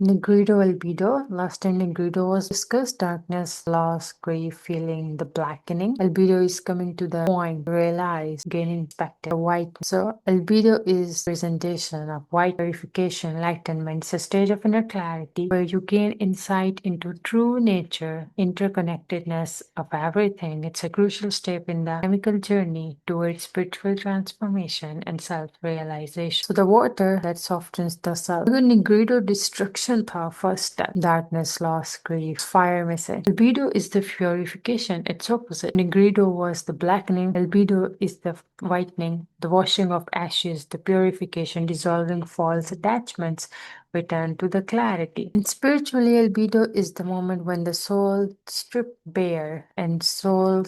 Nigredo albedo. Last time Nigredo was discussed. Darkness, loss, grief, feeling, the blackening. Albedo is coming to the point, realize, gaining perspective, the white. So albedo is presentation of white purification, enlightenment. It's a stage of inner clarity where you gain insight into true nature, interconnectedness of everything. It's a crucial step in the chemical journey towards spiritual transformation and self-realization. So the water that softens the self. The Nigredo destruction thought first step. Darkness, loss, grief, fire message. Albedo is the purification, its opposite. Nigredo was the blackening. Albedo is the whitening, the washing of ashes, the purification, dissolving false attachments, return to the clarity. And spiritually, albedo is the moment when the soul strip bare and soul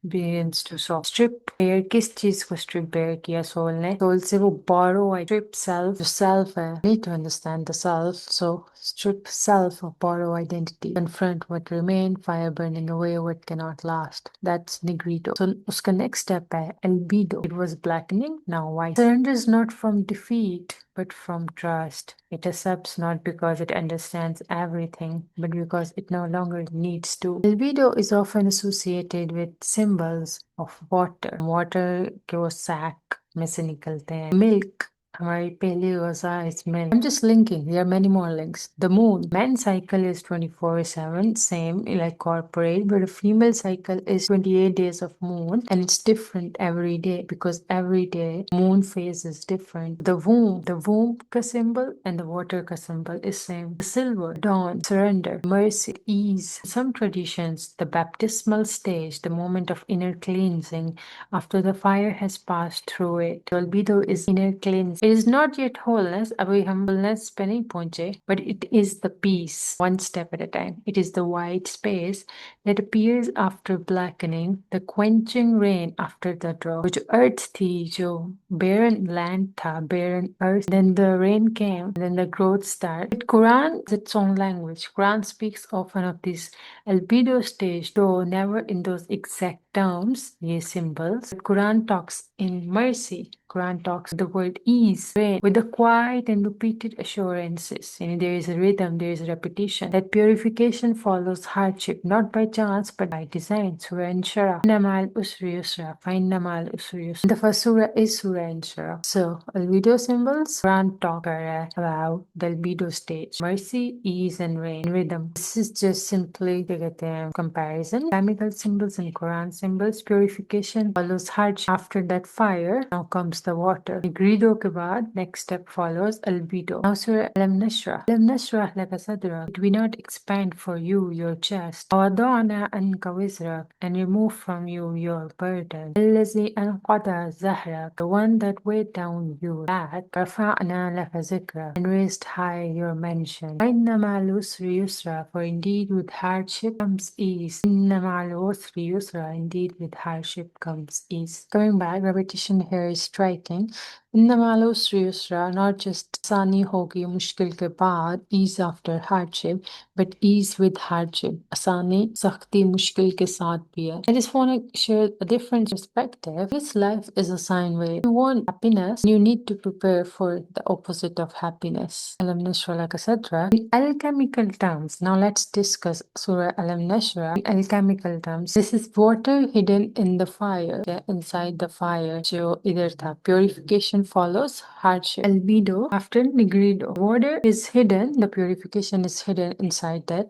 begins to soft. Strip bare किस चीज को strip bare किया soul ने? Soul से वो borrow strip self. जो self है, need to understand the self. So strip self of borrow identity. Confront what remain, fire burning away what cannot last. That's Nigredo. So उसका next step है albedo. It was blackening, now white. Surrender is not from defeat, but from trust. It accepts not because it understands everything, but because it no longer needs to. Albedo is often associated with symbols of water. Water के वो sack में से निकलते हैं. Milk, हमारी पहली Gaza is milk. I'm just linking. There are many more links. The moon. Men's cycle is 24/7, same like corporate, but a female cycle is 28 days of moon, and it's different every day because every day moon phase is different. The womb ka symbol and the water ka symbol is same. The silver, dawn, surrender, mercy, ease. In some traditions, the baptismal stage, the moment of inner cleansing after the fire has passed through it. Albedo is inner cleansing. It is not yet wholeness, abhi hum wholeness pe nahi pahunche, but it is the peace, one step at a time. It is the white space that appears after blackening, the quenching rain after the drought. जो earth थी, जो barren land था, barren earth, then the rain came, then the growth started. Quran is its own language. Quran speaks often of this albedo stage, though never in those exact terms, these symbols. Quran talks in mercy. Quran talks the word ease, rain, with the quiet and repeated assurances. There is a rhythm, there is a repetition. That purification follows hardship, not by chance, but by design. Surah Nshara. Inna ma'al usri yusra. Inna ma'al usri yusra. The first surah is Surah Nshara. So, albedo symbols, Quran talk about the albedo stage. Mercy, ease, and rain. Rhythm. This is just simply comparison. Chemical symbols and Quran symbols. Purification follows hardship. After that fire, now comes the water. Nigredo ke baad, next step follows albedo. Now Surah Alam Nashrah. Alam Nashrah laka sadrak. Did we not expand for you your chest? وَوَضَعْنَا أَنْكَ وِزْرَكَ, and remove from you your burden. الَّذِي أَنْقَضَ ظَهْرَكَ, the one that weighed down you back. رَفَعْنَا لَكَ ذِكْرَكَ, and raised high your mention. إِنَّ مَعَ الْعُسْرِ يُسْرًا, for indeed with hardship comes ease. إِنَّ مَعَ الْعُسْرِ يُسْرًا, indeed with hardship comes ease. Coming back, repetition here is striking. इन्ना माल usri yusra, not just आसानी होगी मुश्किल के बाद, ease after hardship, but ease with hardship. आसानी सख्ती मुश्किल के साथ भी है. I just want to share a different perspective. This life is a sine wave. If you want happiness, you need to prepare for the opposite of happiness. Alam Nashra laka sadra. In alchemical terms, now let's discuss Surah Alam Nashra. In alchemical terms, this is water hidden in the fire, inside the fire. जो इधर था, purification follows hardship. Albedo after Nigredo. Water is hidden, the purification is hidden inside that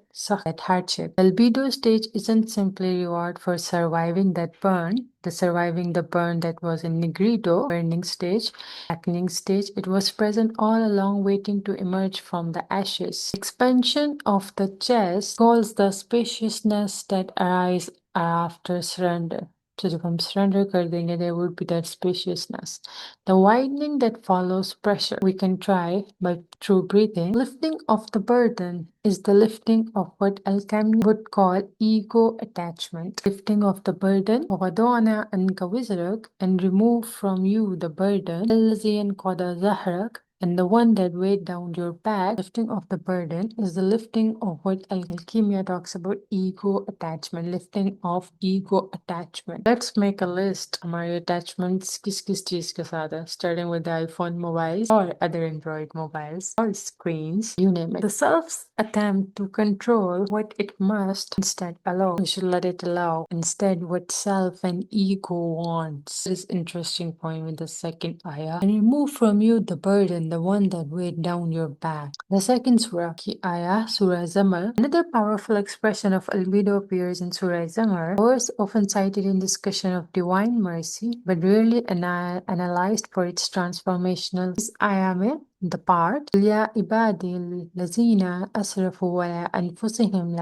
hardship. Albedo stage isn't simply reward for surviving that burn, surviving the burn that was in Nigredo, burning stage, blackening stage. It was present all along, waiting to emerge from the ashes. Expansion of the chest calls the spaciousness that arises after surrender. So जब हम surrender कर देंगे, there would be that spaciousness. The widening that follows pressure. We can try by through breathing. Lifting of the burden is the lifting of what Alchemy would call ego attachment. Lifting of the burden. وَوَضَعْنَا عَنْكَ وِزْرَكَ, and remove from you the burden. الَّذِي أَنْقَضَ ظَهْرَكَ, and the one that weighed down your back. Lifting of the burden is the lifting of what Alchemy talks about, ego attachment, lifting of ego attachment. Let's make a list. हमारे attachments किस चीज के साथ है, starting with the iPhone mobiles or other Android mobiles or screens, you name it. The self's attempt to control what it must instead allow. We should let it allow instead what self and ego wants. This interesting point with the second ayah. And remove from you the burden, the one that weighed down your back. The second surah, ki ayah, Surah Zamr. Another powerful expression of albedo appears in Surah Zamr, a verse often cited in discussion of divine mercy, but rarely analyzed for its transformational. This ayah mein the part يا عبادي الذين أسرفوا على أنفسهم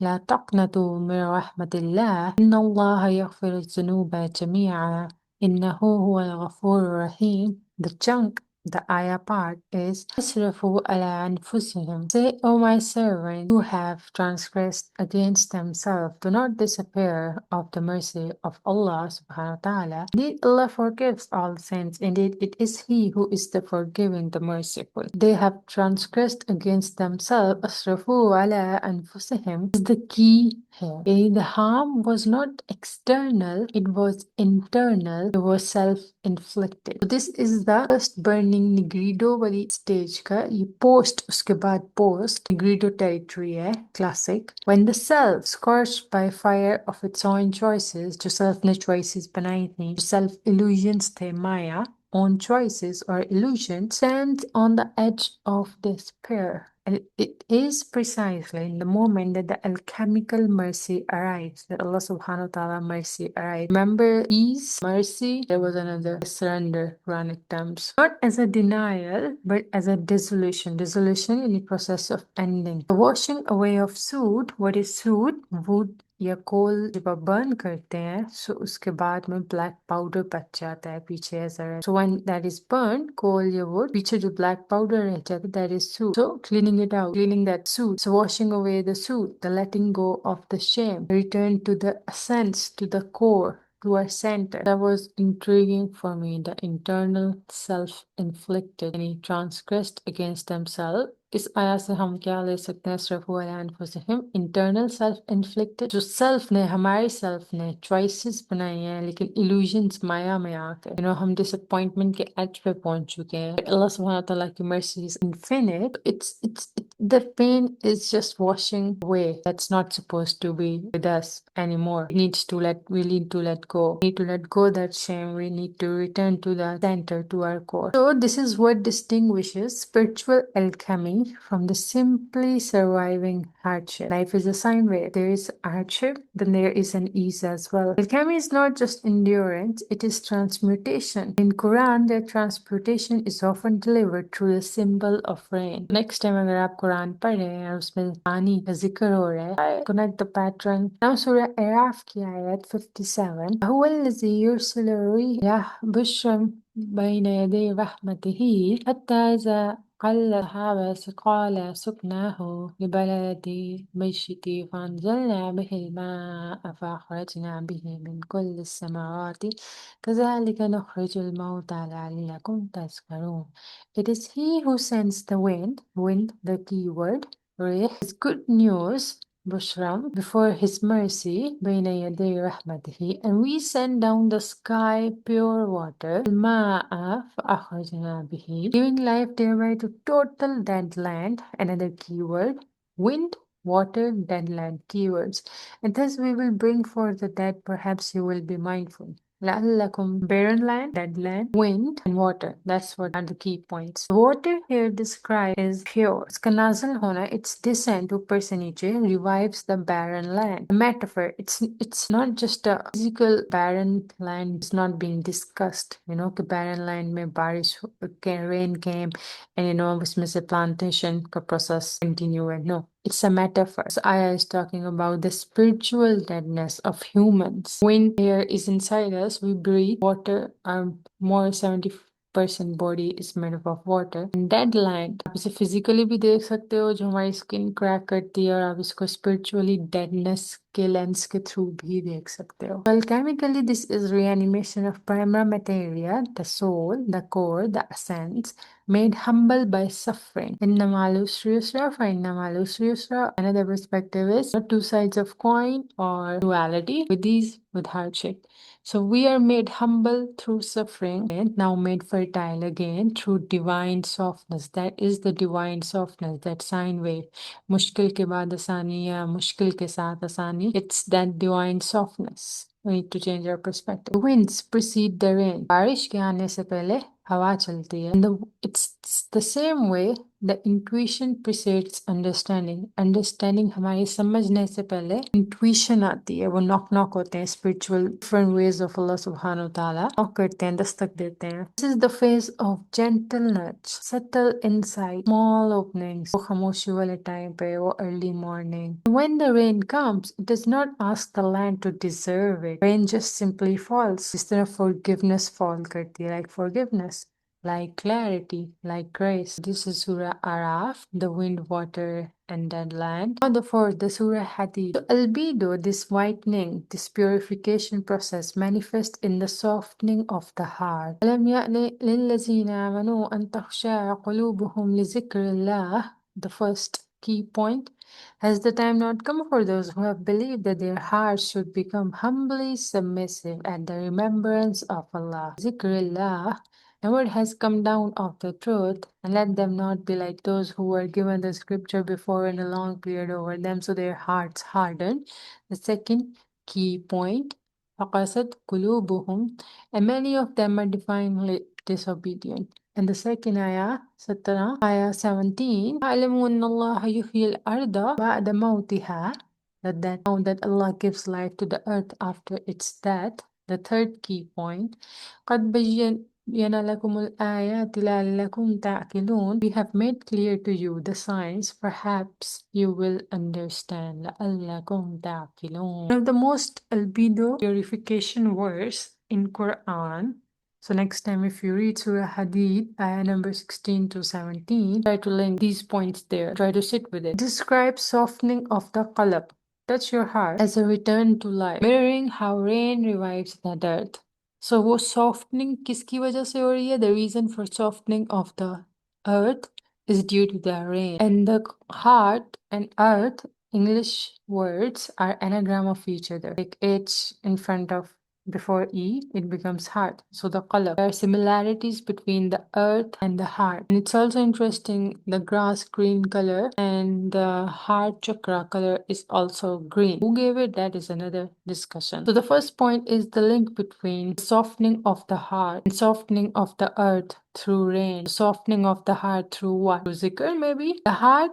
لا تقنطوا من رحمة الله إن الله يغفر الذنوب جميعا إنه هو الغفور الرحيم. The chunk, the ayah part is أسرفوا على أنفسهم. Say, O my servants who have transgressed against themselves, do not despair of the mercy of Allah subhanahu wa ta'ala. Indeed, Allah forgives all sins. Indeed, it is He who is the forgiving, the merciful. They have transgressed against themselves. أسرفوا على أنفسهم is the key here. Okay, the harm was not external, it was internal, it was self-inflicted. So this is the first burning Nigredo वाली stage का ये post, उसके बाद post Nigredo territory है classic. When the self scorched by fire of its own choices, जो self ने choices बनाई थी, जो self illusions थे माया, own choices or illusions, stands on the edge of despair. And it is precisely in the moment that the alchemical mercy arrives, that Allah subhanahu wa ta'ala mercy arrives. Remember ease, mercy, there was another surrender, Quranic terms. Not as a denial, but as a dissolution. Dissolution in the process of ending. The washing away of soot. What is soot? Wood या कोल जब आप burn करते हैं सो उसके बाद में black powder बच जाता है पीछे ऐसा so when that is burn coal या वुड पीछे जो ब्लैक पाउडर रह जाता है that is soot so cleaning it out cleaning that soot so washing away the soot the letting go of the shame return to the essence to the core to our center. That was intriguing for me. The internal self-inflicted, and he transgressed against themselves. इस आया से हम क्या ले सकते हैं सिर्फ़ु अला अनफुसिहिम इंटरनल सेल्फ इन्फ्लिक्टेड जो सेल्फ ने हमारे सेल्फ ने चॉइसेस बनाई हैं लेकिन इल्यूजन्स माया में आके हम डिसअपॉइंटमेंट के एज पे पहुंच चुके हैं अल्लाह सुब्हानहू व तआला की mercy is infinite it's the pain is just washing away that's not supposed to be with us anymore we need to let go that shame we need to return to the center to our core so this is what distinguishes spiritual alchemy from the simply surviving hardship. Life is a sine wave. There is hardship, then there is an ease as well. Alchemy is not just endurance, it is transmutation. In Quran, the transmutation is often delivered through the symbol of rain. Next time अगर आप कुरान पढ़े और उसमें पानी का जिक्र हो रहा है, connect the pattern. Now Surah Araf की आयत 57. هو الذي يرسل الرياح بشرا بين يدي رحمته حتى إذا قل السحاب قال سقناه لبلد ميت فأنزلنا به الماء فأخرجنا به من كل الثمرات كذلك نخرج الموتى لعلكم تذكرون. It is he who sends the wind, the keyword, rih, is good news, Bushram, before his mercy, بين يدي رحمته, and we send down the sky pure water, الماء فأخرجنا به, giving life thereby to total dead land, another keyword, wind, water, dead land, keywords, and thus we will bring forth the dead, perhaps you will be mindful. لعلكم barren land, dead land, wind, and water. That's what are the key points. The water here described is pure. It's nazal hona, its descent ऊपर से नीचे revives the barren land. A metaphor. It's not just a physical barren land. It's not being discussed. कि barren land में बारिश rain came, and उसमें से plantation का process continue. No. It's a metaphor. So Ayah is talking about the spiritual deadness of humans. Wind, air is inside us. We breathe. Water are more 80% body is made up of water. Dead land, आप इसे physically भी देख सकते हो जो हमारी skin crack करती है, और आप इसको spiritually deadness के lens के through भी देख सकते हो. Alchemically, this is reanimation of primary materia, the soul, the core, the essence, made humble by suffering. إنما العسر يسرا فإنما العسر يسرا. Another perspective is the two sides of coin or duality, with ease, with hardship. So we are made humble through suffering and now made fertile again through divine softness. That is the divine softness, that sine wave. मुश्किल के बाद आसानी या मुश्किल के साथ आसानी. It's that divine softness. We need to change our perspective. The winds precede the rain. बारिश के आने से पहले हवा चलती है. It's the same way the intuition precedes understanding. Understanding हमारी समझने से पहले intuition आती है. वो knock होते हैं spiritual different ways of Allah subhanahu wa ta'ala. knock करते हैं, दस्तक देते हैं. This is the phase of gentle nudge, subtle insight, small openings. वो खामोशी वाले time पे, वो early morning. When the rain comes, it does not ask the land to deserve it. Rain just simply falls. जिस तरह forgiveness fall करती है, like forgiveness, like clarity, like grace. This is Surah Araf, the wind, water, and dead land. Now the fourth, the Surah Hadid. So albedo, this whitening, this purification process manifests in the softening of the heart. أَلَمْ يَأْنِ لِلَّذِينَ آمَنُوا أَن تَخْشَعَ قُلُوبُهُم لِذِكْرِ اللَّهِ. The first key point. Has the time not come for those who have believed that their hearts should become humbly submissive at the remembrance of Allah? Zikrillah. The word has come down of the truth, and let them not be like those who were given the scripture before in a long period over them, so their hearts hardened. The second key point, فَقَسَتْ قُلُوبُهُم, and many of them are defiantly disobedient. And the second ayah, ayah 17, يَعْلَمُوا أَنَّ اللَّهَ يُحْيِي الْأَرْضَ بَعْدَ مَوْتِهَا, that now that Allah gives life to the earth after its death. The third key point, قَدْ بَيَّنَ لَكُمُ الْآيَاتِ لَعَلَّكُمْ تَعْقِلُونَ. We have made clear to you the signs, perhaps you will understand. لَعَلَّكُمْ تَعْقِلُونَ. One of the most albedo purification verse in Quran. So next time if you read Surah Hadid, ayah number 16 to 17, try to link these points there. Try to sit with it. Describe softening of the qalb. Touch your heart as a return to life, mirroring how rain revives the dirt. So वो softening किसकी वजह से हो रही है? The reason for softening of the earth is due to the rain. And the heart and earth, English words, are anagram of each other. Like H in front of before E, it becomes heart. So the color. There are similarities between the earth and the heart. And it's also interesting, the grass green color and the heart chakra color is also green. Who gave it? That is another discussion. So the first point is the link between softening of the heart and softening of the earth through rain. Softening of the heart through what? Through zikr maybe? The heart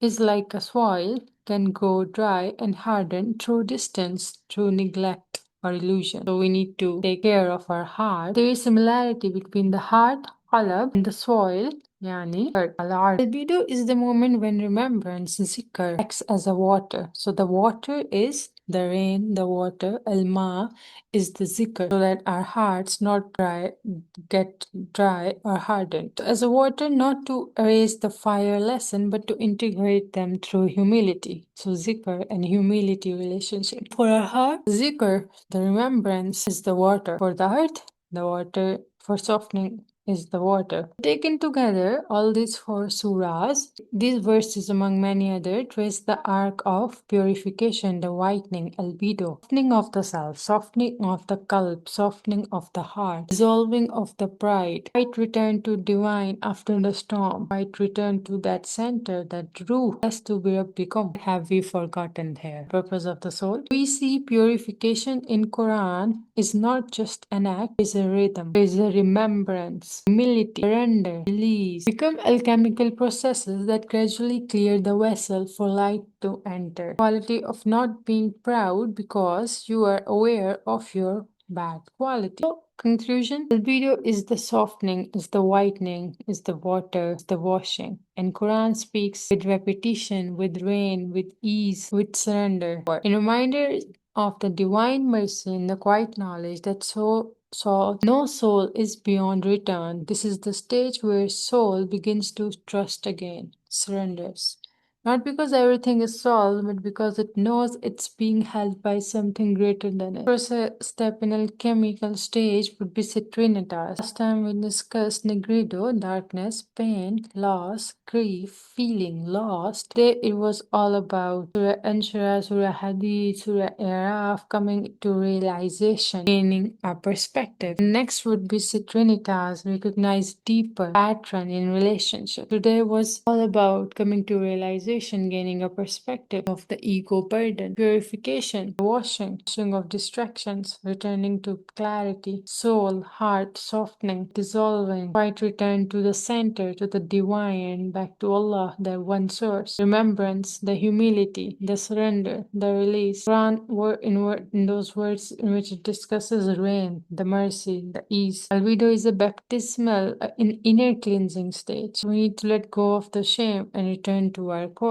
is like a soil, can go dry and harden through distance, through neglect or illusion. So we need to take care of our heart. There is similarity between the heart, qalb, and the soil, yani earth. Albedo is the moment when remembrance, zikr, acts as a water. So the water is the rain, the water, al-ma is the zikr, so that our hearts not get dry or hardened. So as a water, not to erase the fire lesson, but to integrate them through humility. So zikr and humility relationship. For our heart, zikr, the remembrance, is the water. For the heart, the water for softening is the water. Taken together, all these four surahs, these verses among many others, trace the arc of purification, the whitening, albedo, softening of the self, softening of the qalb, softening of the heart, dissolving of the pride, right return to divine after the storm, right return to that center, that ruh has to be become. Have we forgotten here? Purpose of the soul. We see purification in Quran is not just an act, it is a rhythm, it is a remembrance, humility, surrender, release, become alchemical processes that gradually clear the vessel for light to enter. Quality of not being proud because you are aware of your bad quality. So, conclusion, albedo is the softening, is the whitening, is the water, is the washing. And Quran speaks with repetition, with rain, with ease, with surrender. In reminder of the divine mercy and the quiet knowledge that so soul. No soul is beyond return. This is the stage where soul begins to trust again, surrenders. Not because everything is solved, but because it knows it's being held by something greater than it. First step in alchemical stage would be CITRINITAS. Last time we discussed Nigredo, darkness, pain, loss, grief, feeling lost. Today it was all about Surah Anshara, Surah Hadid, Surah Araf, coming to realization, gaining a perspective. Next would be CITRINITAS, recognize deeper pattern in relationship. Today was all about coming to realization, gaining a perspective of the ego burden, purification, washing of distractions, returning to clarity, soul, heart, softening, dissolving, quite return to the center, to the divine, back to Allah, the one source, remembrance, the humility, the surrender, the release. Quran in those words in which it discusses rain, the mercy, the ease. Albedo is a baptismal, in inner cleansing stage. We need to let go of the shame and return to our core.